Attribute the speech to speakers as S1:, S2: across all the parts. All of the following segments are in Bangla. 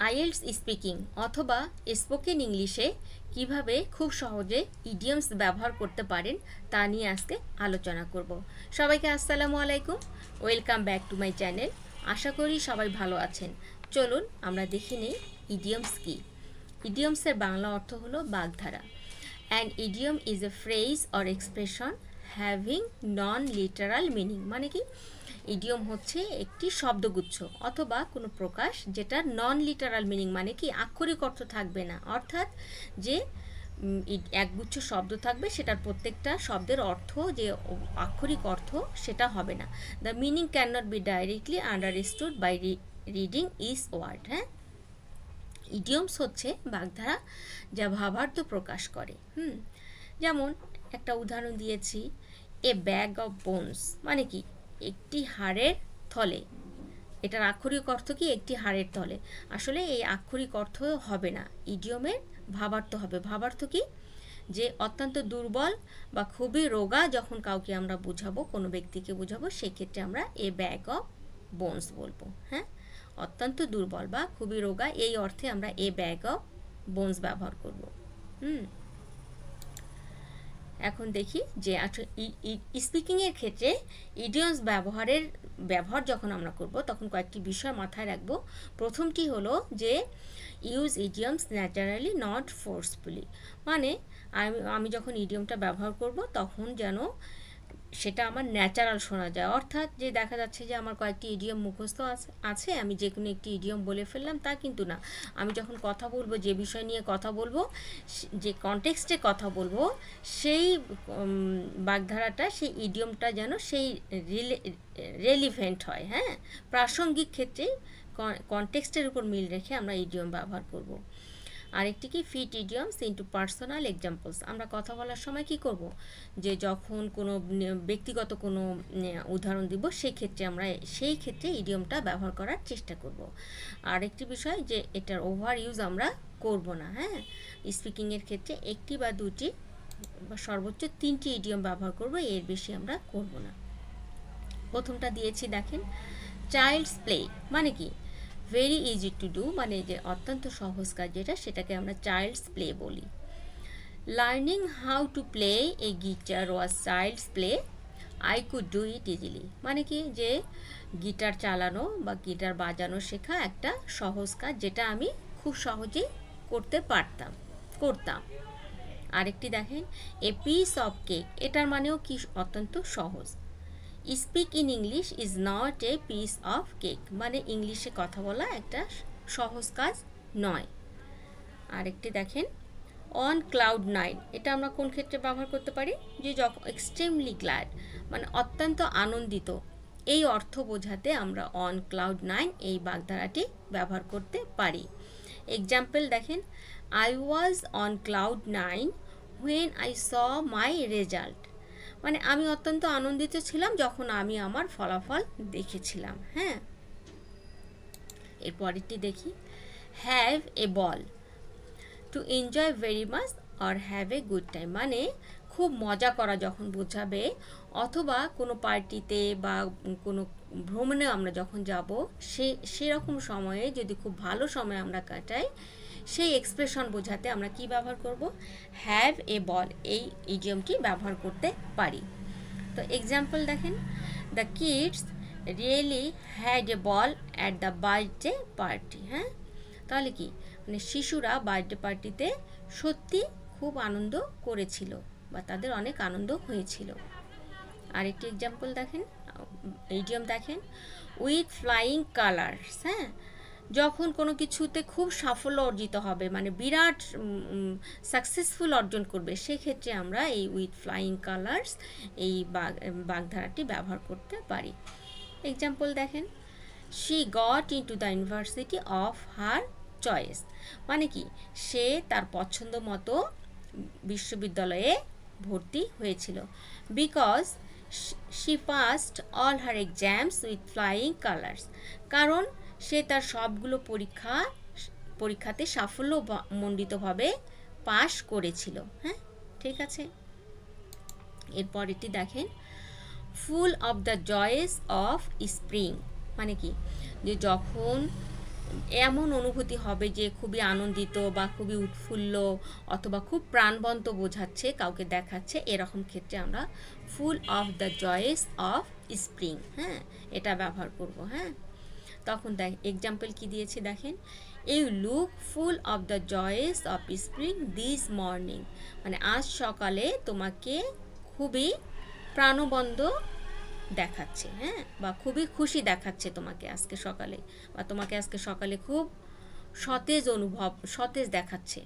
S1: আইএলটিএস স্পিকিং অথবা স্পোকেন ইংলিশে কিভাবে খুব সহজে ইডিয়মস ব্যবহার করতে পারেন তা নিয়ে আজকে আলোচনা করব। সবাইকে আসসালামু আলাইকুম, welcome back to my channel. আশা করি সবাই ভালো আছেন। চলুন আমরা দেখে নিই ইডিয়মস কী। ইডিয়মসের বাংলা অর্থ হলো বাগধারা। An idiom is a phrase or expression having non literal meaning. মানে কি, ইডিয়ম হচ্ছে একটি শব্দগুচ্ছ অথবা কোনো প্রকাশ যেটা নন লিটারাল মিনিং, মানে কি আক্ষরিক অর্থ থাকবে না, অর্থাৎ যে একগুচ্ছ শব্দ থাকবে সেটার প্রত্যেকটা শব্দের অর্থ যে আক্ষরিক অর্থ সেটা হবে না। The meaning can not be directly understood by reading is word. হ্যাঁ, ইডিয়মস হচ্ছে বাগধারা যা ভাবার্থ প্রকাশ করে। যেমন একটা উদাহরণ দিয়েছি, এ ব্যাগ অফ বোনস, মানে কি একটি হাড়ের থলে। এটার আক্ষরিক অর্থ কি একটি হাড়ের থলে। আসলে এই আক্ষরিক অর্থ হবে না, ইডিয়মের ভাবার্থ হবে। ভাবার্থ কি, যে অত্যন্ত দুর্বল বা খুবই রোগা যখন কাউকে আমরা বুঝাবো, কোনো ব্যক্তিকে বুঝাবো, সেক্ষেত্রে আমরা এ ব্যাগ অফ বোনস বলবো। হ্যাঁ, অত্যন্ত দুর্বল বা খুবই রোগা এই অর্থে আমরা এ ব্যাগ অফ বোনস ব্যবহার করব। এখন দেখি যে স্পিকিংয়ের ক্ষেত্রে ইডিয়মস ব্যবহার যখন আমরা করব তখন কয়েকটি বিষয় মাথায় রাখবো। প্রথমটি হলো যে use idioms naturally not forcefully, মানে আমি যখন ইডিয়মটা ব্যবহার করব তখন যেন সেটা আমার ন্যাচারাল শোনা যায়। অর্থাৎ যে দেখা যাচ্ছে যে আমার কয়েকটি ইডিয়ম মুখস্থ আছে, আমি যে কোনো একটি ইডিয়ম বলে ফেললাম তা কিন্তু না। আমি যখন কথা বলবো, যে বিষয় নিয়ে কথা বলবো, যে কনটেক্সটে কথা বলবো, সেই বাগধারাটা, সেই ইডিয়মটা যেন সেই রেলিভেন্ট হয়। হ্যাঁ, প্রাসঙ্গিক ক্ষেত্রে কনটেক্সটের উপর মিল রেখে আমরা ইডিয়ম ব্যবহার করব। আরেকটি কি, fit idioms into personal examples. আমরা কথা বলার সময় কি করব, যে যখন কোনো ব্যক্তিগত কোনো উদাহরণ দিব সেক্ষেত্রে আমরা সেই ক্ষেত্রে ইডিয়মটা ব্যবহার করার চেষ্টা করব। আরেকটি বিষয় যে এটার ওভার ইউজ আমরা করব না। হ্যাঁ, স্পিকিংয়ের ক্ষেত্রে একটি বা দুটি বা সর্বোচ্চ 3টি ইডিয়ম ব্যবহার করব, এর বেশি আমরা করব না। প্রথমটা দিয়েছি দেখেন, চাইল্ডস প্লে, মানে কি ভেরি ইজি টু ডু, মানে যে অত্যন্ত সহজ কাজ যেটা, সেটাকে আমরা চাইল্ডস প্লে বলি। Learning how to play a guitar was child's play, I could do it easily, মানে কি যে গিটার চালানো বা গিটার বাজানো শেখা একটা সহজ কাজ যেটা আমি খুব সহজেই করতাম। আরেকটি দেখেন, এ পিস অফ কেক, এটার মানেও কি অত্যন্ত সহজ। Speak in English is not a piece of cake, মানে ইংলিশে কথা বলা একটা সহজ কাজ নয়। আরেকটি দেখেন, অন ক্লাউড 9, এটা আমরা কোন ক্ষেত্রে ব্যবহার করতে পারি, যে যখন এক্সট্রিমলি গ্ল্যাড, মানে অত্যন্ত আনন্দিত, এই অর্থ বোঝাতে আমরা অন ক্লাউড 9 এই বাগধারাটি ব্যবহার করতে পারি। এক্সাম্পল দেখেন, I was on cloud 9 when I saw my result, মানে আমি অত্যন্ত আনন্দিত ছিলাম যখন আমি আমার ফলাফল দেখেছিলাম। হ্যাঁ, এরপরেরটি দেখি, have a ball, to enjoy very much or have a good time, মানে খুব মজা করা যখন বোঝাবে, অথবা কোনো পার্টিতে বা কোনো ভ্রমণে আমরা যখন যাব সেরকম সময়ে যদি খুব ভালো সময় আমরা কাটাই, সেই এক্সপ্রেশন বোঝাতে আমরা কি ব্যবহার করব, হ্যাভ এ বল, এই ইডিয়মটি ব্যবহার করতে পারি। তো এক্সাম্পল দেখেন, the kids really had a ball at the birthday party. হ্যাঁ, তাহলে কি, মানে শিশুরা বার্থডে পার্টিতে সত্যি খুব আনন্দ করেছিল বা তাদের অনেক আনন্দ হয়েছিল। আরেকটি এক্সাম্পল দেখেন, ইডিয়ম দেখেন, উইথ ফ্লাইং কালার্স। হ্যাঁ, যখন কোনো কিছুতে খুব সাফল্য অর্জিত হবে, মানে বিরাট সাকসেসফুল অর্জন করবে, সেক্ষেত্রে আমরা এই উইথ ফ্লাইং কালার্স এই বাগধারাটি ব্যবহার করতে পারি। এক্সাম্পল দেখেন, she got into the university of her choice, মানে কি সে তার পছন্দ মতো বিশ্ববিদ্যালয়ে ভর্তি হয়েছিল। Because she passed all her exams with flying colours, কারণ সে তার সবগুলো পরীক্ষাতে সাফল্যমণ্ডিতভাবে পাশ করেছিল। হ্যাঁ, ঠিক আছে। এরপর এটি দেখেন, full of the joys of spring, মানে কি যে যখন এমন অনুভূতি হবে যে খুবই আনন্দিত বা খুবই উৎফুল্ল অথবা খুব প্রাণবন্ত বোঝাচ্ছে, কাউকে দেখাচ্ছে, এরকম ক্ষেত্রে আমরা full of the joys of spring, হ্যাঁ, এটা ব্যবহার করব। হ্যাঁ, তখন এক্সাম্পল কি দিয়েছি দেখেন, you look full of the joys of spring this morning, মানে আজ সকালে তোমাকে খুবই প্রাণবন্ত দেখাচ্ছে, হ্যাঁ, বা খুবই খুশি দেখাচ্ছে তোমাকে আজকে সকালে, বা তোমাকে আজকে সকালে খুব সতেজ দেখাচ্ছে।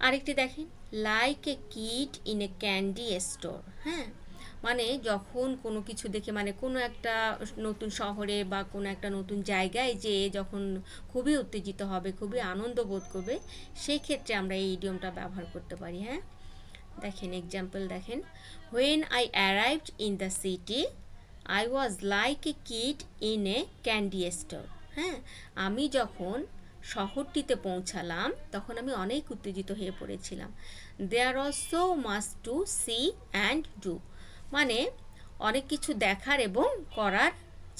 S1: আরেকটি দেখেন, like a kid in a candy store, হ্যাঁ, মানে যখন কোনো কিছু দেখে, মানে কোনো একটা নতুন শহরে বা কোনো একটা নতুন জায়গায় যে যখন খুবই উত্তেজিত হবে, খুবই আনন্দ বোধ করবে, সেই ক্ষেত্রে আমরা এই ইডিয়মটা ব্যবহার করতে পারি। হ্যাঁ, দেখেন এক্সাম্পল দেখেন, when I arrived in the city I was like a kid in a candy store, হ্যাঁ, আমি যখন শহরটিতে পৌঁছালাম তখন আমি অনেক উত্তেজিত হয়ে পড়েছিলাম। There was so much to see and do, মানে অনেক কিছু দেখার এবং করার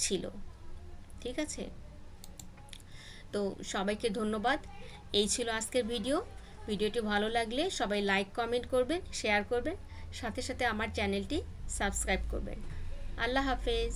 S1: ছিল। ঠিক আছে, তো সবাইকে ধন্যবাদ। এই ছিল আজকের ভিডিওটি ভালো লাগলে সবাই লাইক কমেন্ট করবেন, শেয়ার করবেন, সাথে সাথে আমার চ্যানেলটি সাবস্ক্রাইব করবেন। আল্লাহ হাফেজ।